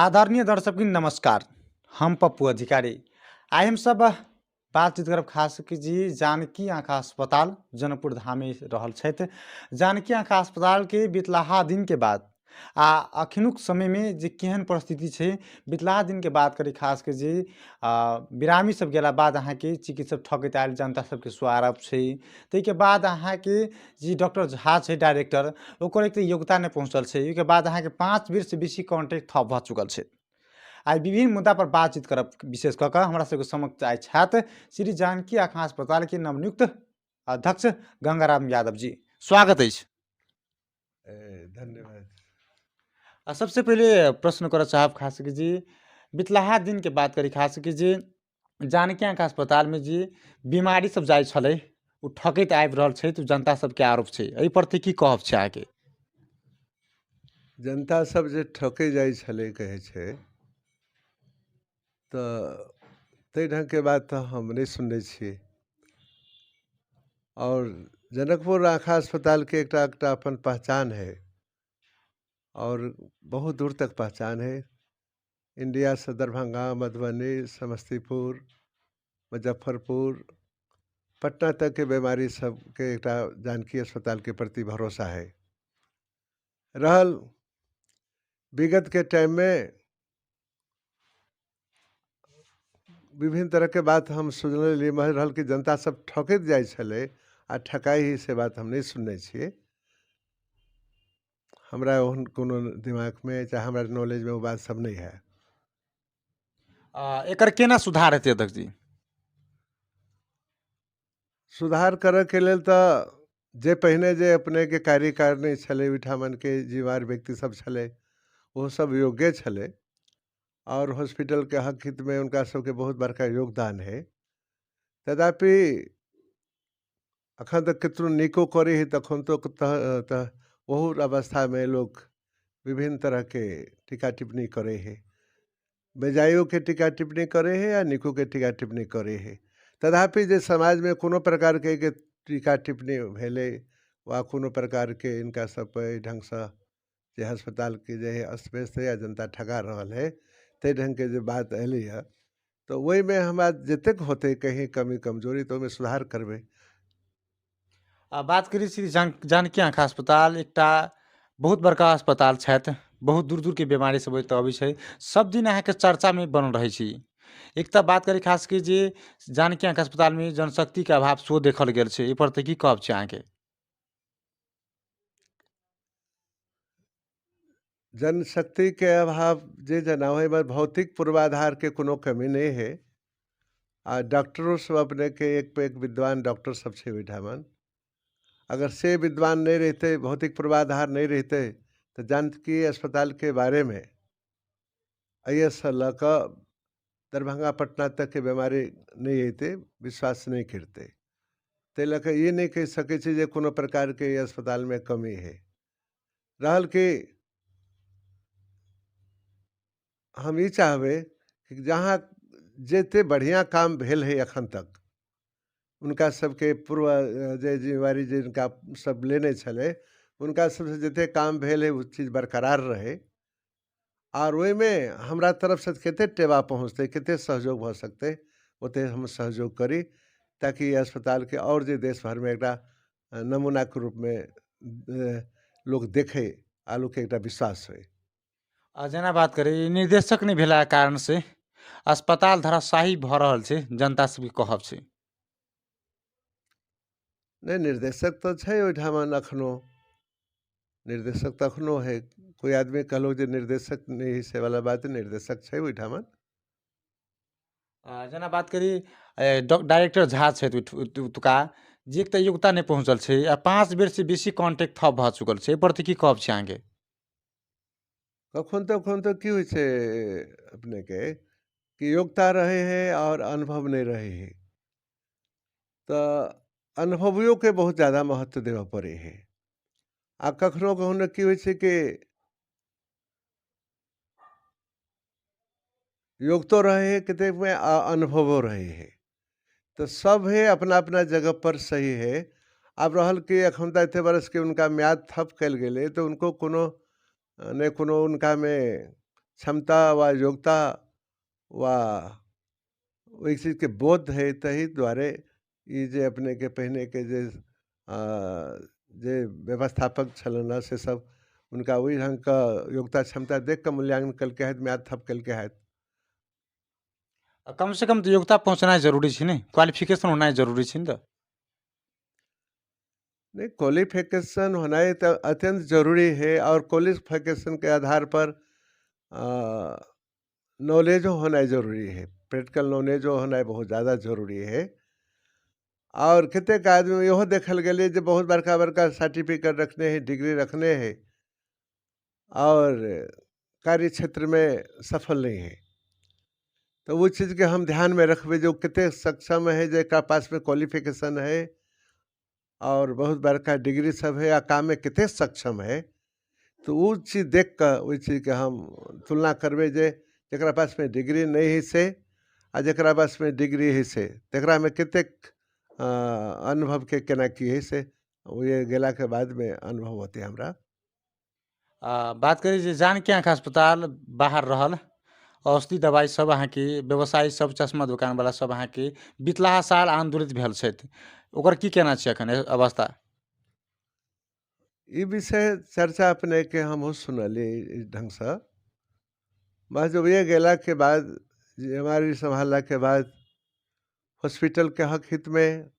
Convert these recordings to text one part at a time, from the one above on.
आदरणीय दर्शकबिन नमस्कार। हम पप्पू अधिकारी। आइ हम सब बातचीत करब खास कि जी जानकी आँखा अस्पताल जनकपुर धाम में रहल छथि। जानकी आँखा अस्पताल के बितलाहा दिन के बाद आ अखनुक समय में जे केहन परिस्थिति छै, बितलाहा दिन के बात करी खास के जी बिरामी सब गेला बाद अहाँ के चिकित्सक ठकैत आयल जनता सबके स्वागत छै। तै के बाद अहाँ के जी डॉक्टर झा छै डायरेक्टर, ओकर एक योग्यता नहीं पहुँचल छै। ओहि के बाद अहाँ के 5 बेर से बेसी कॉन्ट्रैक्ट थप भ चुकल छै। आज विभिन्न मुद्दा पर बातचीत करब विशेष कऽ हमरा सबके समक्ष आइ छथि श्री जानकी आँखा अस्पताल के नवनियुक्त अध्यक्ष गंगाराम यादव जी। स्वागत अछि। धन्यवाद। सबसे पहले प्रश्न करऽ चाहब खास कि जी बितलाहा दिन के बात करी खास कि जी जानकी आँखा अस्पताल में जी बीमारी सब जाइ छलै, उ ठकैत आबि रहल छै, तो जनता सबके आरोप छै। एहि प्रति की कहब छै आगे? जनता सब जे ठकै जाइ छलै कहै छै, तऽ ताहि ढंग के बात तऽ हम नहीं सुनने छियै। और जनकपुर आँखा अस्पताल के एकटा अपन पहचान है और बहुत दूर तक पहचान है। इंडिया से दरभंगा, मधुबनी, समस्तीपुर, मुजफ्फरपुर, पटना तक के बीमारी सब के एकटा जानकी अस्पताल के प्रति भरोसा है। रहल विगत के टाइम में विभिन्न तरह के बात हम सुनने लिए रहल कि जनता सब ठकैत जाइ छलै आ ठकाई ही से बात हम नहीं सुनने छियै। हमरा ओहन कोनो दिमाग में चाहे हमरा नॉलेज में वो बात सब नहीं है। एकर केना सुधार हेतै अध्यक्ष जी? सुधार करऽ के लेल तऽ जे पहिने जे अपने के कार्यकारिणी छलै, ओहिठामन के जिम्मेवार व्यक्ति सब छलै, वो सब योग्य छलै और हॉस्पिटल के हक हित में उनका सबके बहुत बड़का योगदान है। तथापि अखन तक कितनो नीको करे है तखन तो बहुत अवस्था में लोग विभिन्न तरह के टीका टिप्पणी करे है। बेजायो के टीका टिप्पणी करे है या निको के टीका टिप्पणी करे है। तथापि जे समाज में कोनो प्रकार के टीका टिप्पणी भेले वा कोनो प्रकार के इनका सब पे ढंग से जे अस्पताल के जे अस्त व्यस्त है या जनता ठगा रहल है, ते ढंग के जो बात अली है, तो वही में हमरा जतेक होते कहीं कमी कमजोरी तो में सुधार करबे। बात करी श्री जानकी आँखा अस्पताल एकटा बहुत बड़का अस्पताल छथि, बहुत दूर दूर के बीमारी सब एतऽ अबै छै, सब दिन अहाँ के चर्चा में बनल रहे छी। एक तऽ बात करी खास की जे जानकी आँखा अस्पताल में जनशक्ति के अभाव सेहो देखल गेल छै, एहि पर तऽ की कहब छै अहाँ के? जनशक्ति के अभाव जे जनावे में भौतिक पूर्वाधार के कोनो कमी नहीं है। आ डॉक्टरों सब अपने के एक पे एक विद्वान डॉक्टर सब छे ओहिठामन। अगर से विद्वान नहीं रहते, भौतिक पूर्वाधार नहीं रहते, तो जानकी अस्पताल के बारे में IS से लऽ दरभंगा पटना तक के बीमारी नहीं अयते, विश्वास नहीं करते। ते लऽ ये नहीं कह सके छी जे कोनो प्रकार के अस्पताल में कमी है। रहल कि हम ये चाहबे कि जहाँ जेते बढ़िया काम भेल है अखन तक, उनका सबके पूर्व जे जिम्मेवारी जिनका सब लेने छले, उनका सबसे जते काम भेल है वो चीज बरकरार रहे। और वही में हमरा तरफ से कते टेवा पहुँचते, कते सहयोग भ सकते, ओते हम सहयोग करी, ताकि ये अस्पताल के और जे देश भर में एक नमूना के रूप में लोग देखे, आलू के एक विश्वास हो। जेना बात करी निर्देशक नहीं भेला कारण से अस्पताल धराशायी भ रहल छै, जनता सबके कहब छै। नहीं, निर्देशक तो छै ओहिठामन अखनो, निर्देशक तो अखनो है। कोई आदमी कहलो जे निर्देशक नहीं से वाला बात, निर्देशक छै ओहिठामन। जेना बात करी डायरेक्टर झा छै ओतुका, जे एक तऽ योग्यता नहीं पहुँचल छै आ 5 बेर से बेसी कॉन्ट्रैक्ट थप भ चुकल छै, एहि पर तऽ की कहब छै अहाँ के? कखन तो की होइ छै अपने के कि योग्यता रहे है और अनुभव नहीं रहे है, तो अनुभवियों के बहुत ज़्यादा महत्व देवा पड़े है। आ कखनो कखनो की होइ छै कि योग तो रहे है, कितने में अनुभवो रहे है, तो सब है अपना अपना जगह पर सही है। अब रहल कि अखन तक एते बरस के उनका म्याद थप कल गए, तो उनको कोनो ने कोनो उनका में क्षमता व योग्यता व ओहि चीज के बोध है तही द्वारे ई जे अपने के पहने के जे व्यवस्थापक छलन से सब उनका वही ढंग का योग्यता क्षमता देख कर मूल्यांकन कल के है म्याद थप कल के है। कम से कम तो योग्यता पहुँचनाइ जरूरी छै ने, क्वालिफिकेशन होनाइ जरूरी छै नि त? नहीं, क्वालिफिकेशन होना ये तो अत्यंत जरूरी है और क्वालिफिकेशन के आधार पर नॉलेज होना जरूरी है, प्रैक्टिकल नॉलेज होना बहुत ज़्यादा जरूरी है। और कतेक आदमी इहो देखल गए जे बहुत बड़का बड़का सर्टिफिकेट रखने हैं, डिग्री रखने हैं और कार्य क्षेत्र में सफल नहीं है। तो वो चीज़ के हम ध्यान में रखबे जो कितने सक्षम है, जेका पास में क्वालिफिकेशन है और बहुत बड़का डिग्री सब है या काम में कितने सक्षम है, तो वो चीज़ देख कर वो चीज़ के हम तुलना करबे जे जकरा पास में डिग्री नहीं है से आ जकरा पास में डिग्री है से तकरा में कितेक अनुभव के केना की है से वो ये गेला के बाद में अनुभव होते हमरा। बात करी जे जानकी आँख अस्पताल बाहर रहल, औषधि दवाई सब अहाँके व्यवसायी सब चश्मा दोकानवला सब अहाँके बितलाहा साल आन्दोलित भेल छथि, ओकर की कहना छै एखन अवस्था? ई विषय चर्चा अपने के हम सुनली इस ढंग से बस जब ये गेला के बाद हमारी संभालना के बाद हॉस्पिटल के हक हित में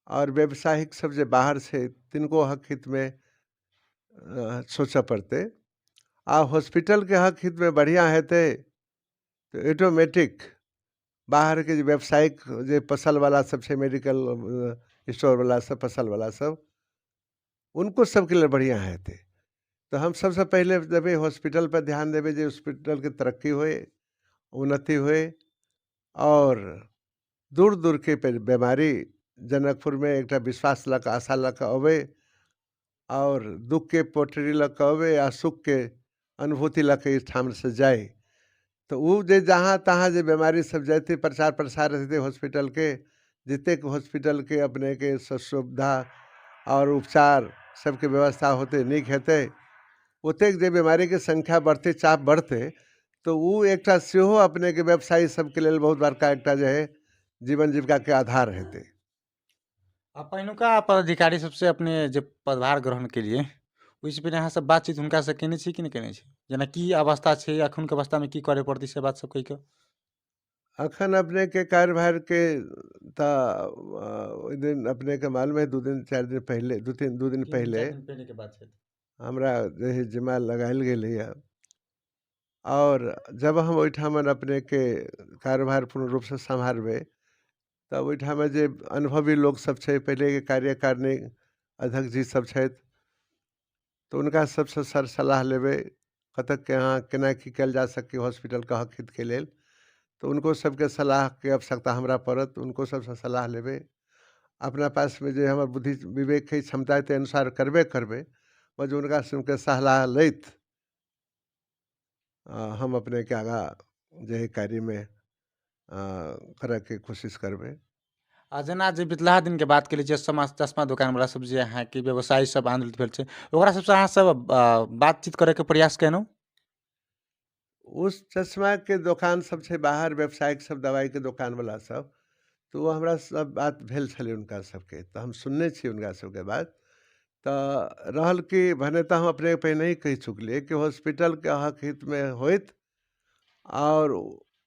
और व्यवसायिक सब जो बाहर से तिनको हक हित में सोचा पड़ते आ हॉस्पिटल के हक हित में बढ़िया हेते तो ऑटोमेटिक बाहर के जो व्यावसायिक जो पसल वाला सब है, मेडिकल स्टोर वाला सब, पसल वाला सब, उनको सबके लिए बढ़िया हेते। तो हम सबसे पहले देवे हॉस्पिटल पर ध्यान देवे जो हॉस्पिटल की तरक्की होए, उन्नति होए और दूर दूर के बीमारी जनकपुर में एक विश्वास लक आशा लक अवे और दुख के पोटरी लक अवे या सुख के अनुभूति लक इस ठाम से जाए। तो वो जे जहाँ तहाँ जे बीमारी सब जाते प्रचार प्रसार रहते हॉस्पिटल के जितने हॉस्पिटल के अपने के सुविधा और उपचार सबके व्यवस्था होते निक हेते ओतेक जे बीमारी के संख्या बढ़ते चाप बढ़ते तो वो एक सेहो अपने के व्यवसायी सबके लिए बहुत बड़का एक जो है जीवन जीविका के आधार हेते। पहिनुका पदाधिकारी सबसे अपने जे पदभार ग्रहण केलिए ओहिसँ पहिले अहाँ सब बातचीत हुनका से केने छी कि नहीं केने छी? जेना की अवस्था छै, एखुनके अवस्था में की करे पड़तै से बात सब कहि कऽ? अखन अपने के कार्यभार के ओहि दिन अपने के मालूम है 2 दिन 4 दिन पहले 2 दिन पहले 3-4 दिन पहले के बात छै। हमरा जे जिम्मा लगायल गेलै है और जब हम ओहिठाम अपने के कार्यभार पूर्ण रूप से संभारबे तब ओहिठाम जे अनुभवी लोग सब छै, पहले के कार्यकारिणी अध्यक्ष जी सब छथि तो उनका सबसे सर सलाह लेबे कतक के यहाँ केना की कल जा सके हॉस्पिटल का हक हित के लेल, तो उनको सबके सलाह के आवश्यकता हमरा पड़त, उनको सबसे सलाह लेबे अपना पास में जो हमार बुद्धि विवेक है क्षमता के अनुसार करबे और जो उनका से उनके सलाह लैत हम अपने के आगा जे कार्य में करे के कोशिश करबे। जेना जे बितलाहा दिन के बात केली जे चश्मा दुकानवला सब जे अहाँके व्यवसायी सब आन्दोलित भेल छै, ओकरा सबसे अहाँ सब बातचीत करे के प्रयास केलहुँ? उस चश्मा के दुकान सब छै बाहर व्यावसायिक सब दवाई के दुकान वाला सब तो वो हमरा सब बात भेल छले उनका सबके तो हम सुनने छी उनका सबके बात तो रहल कि भने तो हम अपने पहले ही कह चुकलिए कि हॉस्पिटल के हक हित में होइत और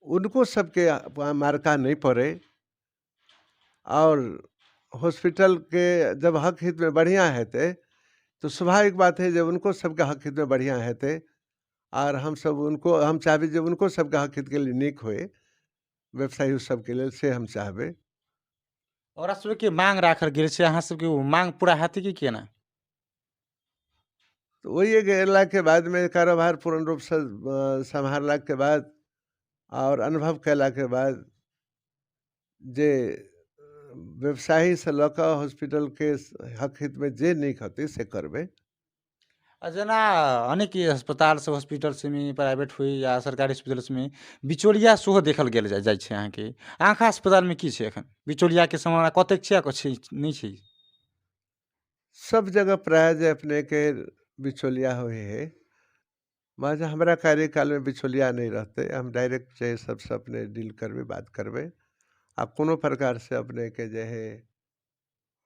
उनको सबके मार्का नहीं पड़े और हॉस्पिटल के जब हक हित में बढ़िया हेते तो स्वाभाविक बात है जब उनको सबके हक हित में बढ़िया हेते और हम सब उनको हम चाहबे जब उनको सबके हक हित के लिए निक होए व्यवसायी सबके लिए से हम चाहबे। ओकरा सबके मांग राखल गेल छै, अहाँ सबके ओ मांग पूरा हेतै कि केना? तो वही गेला के बाद में कारोबार पूर्ण रूप से संभालला के बाद और अनुभव कैला के बाद जे व्यवसायी से लऽ हॉस्पिटल के हक हित में जे निक होते से करबे। जेना अनेक अस्पताल सब हॉस्पिटल सबमे प्राइवेट होइ या सरकारी हॉस्पिटल सबमे बिचौलिया सेहो देखल गेल जाइ छै अहाँके। आँखा अस्पतालमे की छै एखन? बिचौलियाके सम्भावना कतेक छै आ नहि छै? सब जगह प्राय जे अपने के बिचौलिया हुए है माझा हमरा कार्यकाल में बिचौलिया नहीं रहते, हम डायरेक्ट जे सबसे अपने डील करबे, बात करबे। आ कोनो प्रकार से अपने के जे है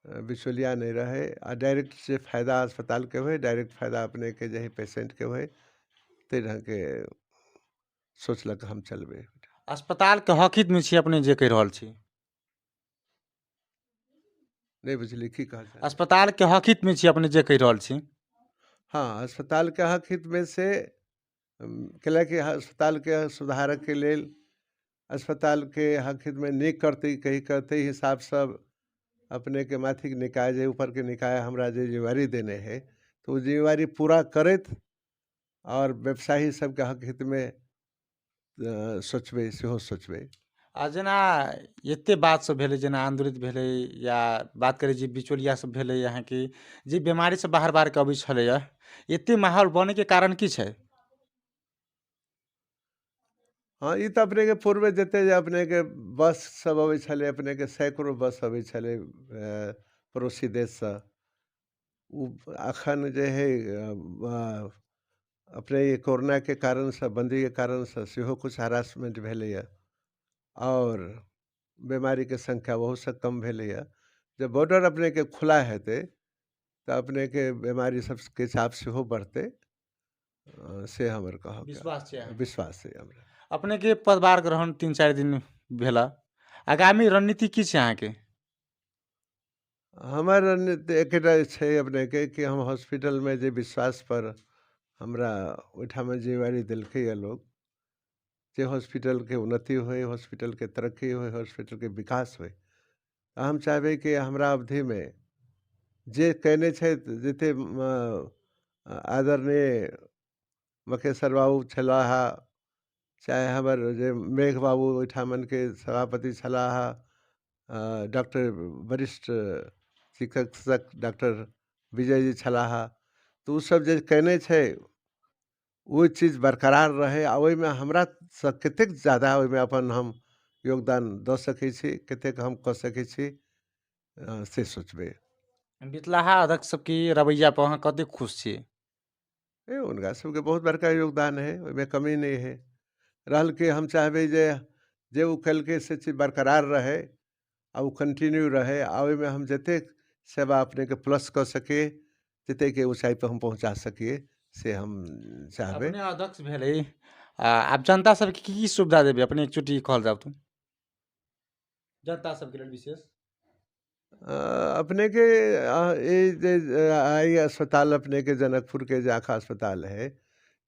बिचौलिया नहीं रहे आ डायरेक्ट से फायदा अस्पताल के होए, डायरेक्ट फायदा अपने के जे है पेशेंट के होए, ते ढंग के सोचलक हम चलबे। अस्पताल के हक हित में छी अपने जे कहि रहल छी। नहीं बुझली की कहल चाहले? अस्पताल के हक हित में छी अपने जे कहि रहल छी। हाँ, अस्पताल के हक हित में से कैलाकि अस्पताल के सुधारक के लेल अस्पताल के हक हित में नीक करते कही करते हिसाब सब अपने के माथिक निकाय जे ऊपर के निकाय हमरा जे जिम्मेवारी देने है, तो वो जिम्मेवारी पूरा करत और व्यवसायी सबके हक हित में सोचबे, सेहो सोचबे। आ जेना एते बात सब भेलै, जेना आंदोलित भेलै या बात करी जे बिचौलिया सब भेलै यहाँ की जे बीमारी से बाहर बाहर के अबै छलैया, एते माहौल बने के कारण की छै? हाँ, ई तो अपने के पूर्व जते जे अपने के बस सब अबै छले, अपने के सैकड़ों बस अबै छले पड़ोसी देश से। उ अखन जे है अपने ये कोरोना के कारण से, बंदी के कारण से सेहो कुछ हरासमेंट भेलैया और बीमारी के संख्या बहुत से कम भेलैया। जब बॉर्डर अपने के खुला हेतै तो अपने के बीमारी सब के छाप सेहो बढ़तै, से हमर कहब विश्वास छै अहाँ? विश्वास है हमरा। अपने के पदभार ग्रहण 3-4 दिन भेला, आगामी रणनीति की छै अहाँ के? हमर रणनीति एकेटा छै अपने के कि हम हॉस्पिटल में जे विश्वास पर हमरा ओहिठाम जिम्मेवारी देलकै लोग, जे हॉस्पिटल के उन्नति होए, हॉस्पिटल के तरक्की होए, हॉस्पिटल के विकास होए। हम चाहबे कि हमरा अवधि में जे कहने छै जते आदरणीय मकेश्वर बाबू छलाह, चाहे हमर जे मेघ बाबू ओहिठामन के सभापति छलाह, डॉक्टर वरिष्ठ चिकित्सक डॉक्टर विजय जी छलाह, तो उ सब जे कहने छै वो चीज बरकरार रहे आ ओहिमे हमरा से कतेक ज़्यादा ओहिमे अपन हम योगदान दऽ सकै छी, कतेक हम कऽ सकै छी, से सोचबै। बितलाहा अध्यक्ष सबके रवैया पर अहाँ कतेक खुश छी? उनका सबके बहुत बड़का योगदान है, ओहिमे कमी नहीं है। रहल कि हम चाहबै जे उ कलकै से चीज बरकरार रहे आ उ कंटिन्यू रहे आ ओहिमे हम जतेक सेवा अपने के प्लस कऽ सके, जतेक के ऊँचाई पर हम पहुँचा सकिए, से हम चाहबै। अपने अध्यक्ष भेलै, आब जनता सबके की सुविधा देबै? अपने एक चोटी कहल जाउ तो। जनता सबके लेल विशेष। अपने के ये जे आई अस्पताल अपने के जनकपुर के जे आँखा अस्पताल है,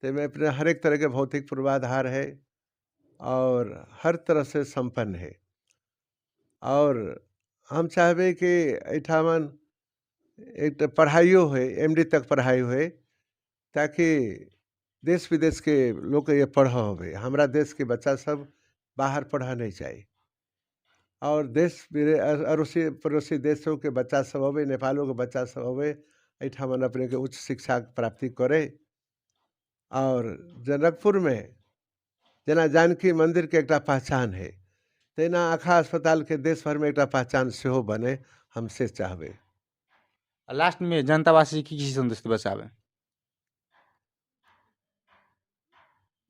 तेमें अपने हर एक तरह के भौतिक पूर्वाधार है और हर तरह से संपन्न है। और हम चाहबे कि एठामन एक पढ़ाइयो होए, एमडी तक पढ़ाई होए, ताकि देश विदेश के लोग ये पढ़ होवे। हमरा देश के बच्चा सब बाहर पढ़ नहीं चाहिए और देश अड़ोसी पड़ोसी देशों के बच्चा सब अबे, नेपालों के बच्चा सब अबे, एठामन अपने के उच्च शिक्षा के प्राप्ति करे। और जनकपुर में जना जानकी मंदिर के एकटा पहचान है, तेना आँखा अस्पताल के देश भर में एकटा पहचान सेहो बने, हम से चाहबे। लास्ट में जनतावासी की संदेश बचावे?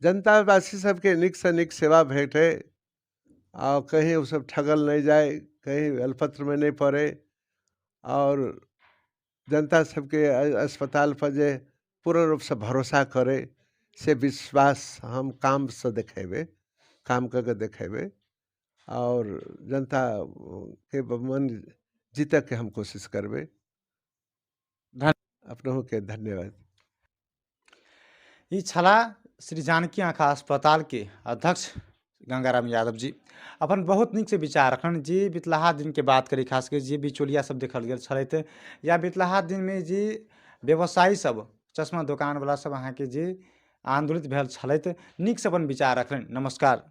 जनतावासी सबके नीक से नीक सेवा भेटे और कहीं वो सब ठगल नहीं जाए, कहीं अल्पत्र में नहीं पड़े और जनता सबके अस्पताल पर जे पूर्ण रूप से भरोसा करे, से विश्वास हम काम से देखेबे, काम करके देखेबे और जनता के मन जीते के हम कोशिश करबे। अपनों के धन्यवाद। ई छला श्री जानकी आँखा अस्पताल के अध्यक्ष गंगाराम यादव जी। अपन बहुत नीक से विचार रखन जी। बितलाहा दिन के बात करी, खास कर जे बिचौलिया सब देखल गेल छलैथ, या बितलाहा दिन में जे व्यवसायी सब, चश्मा दुकान वाला सब अहाँ के जे आंदोलित भेल छलैथ, नीक से अपन विचार रखन। नमस्कार।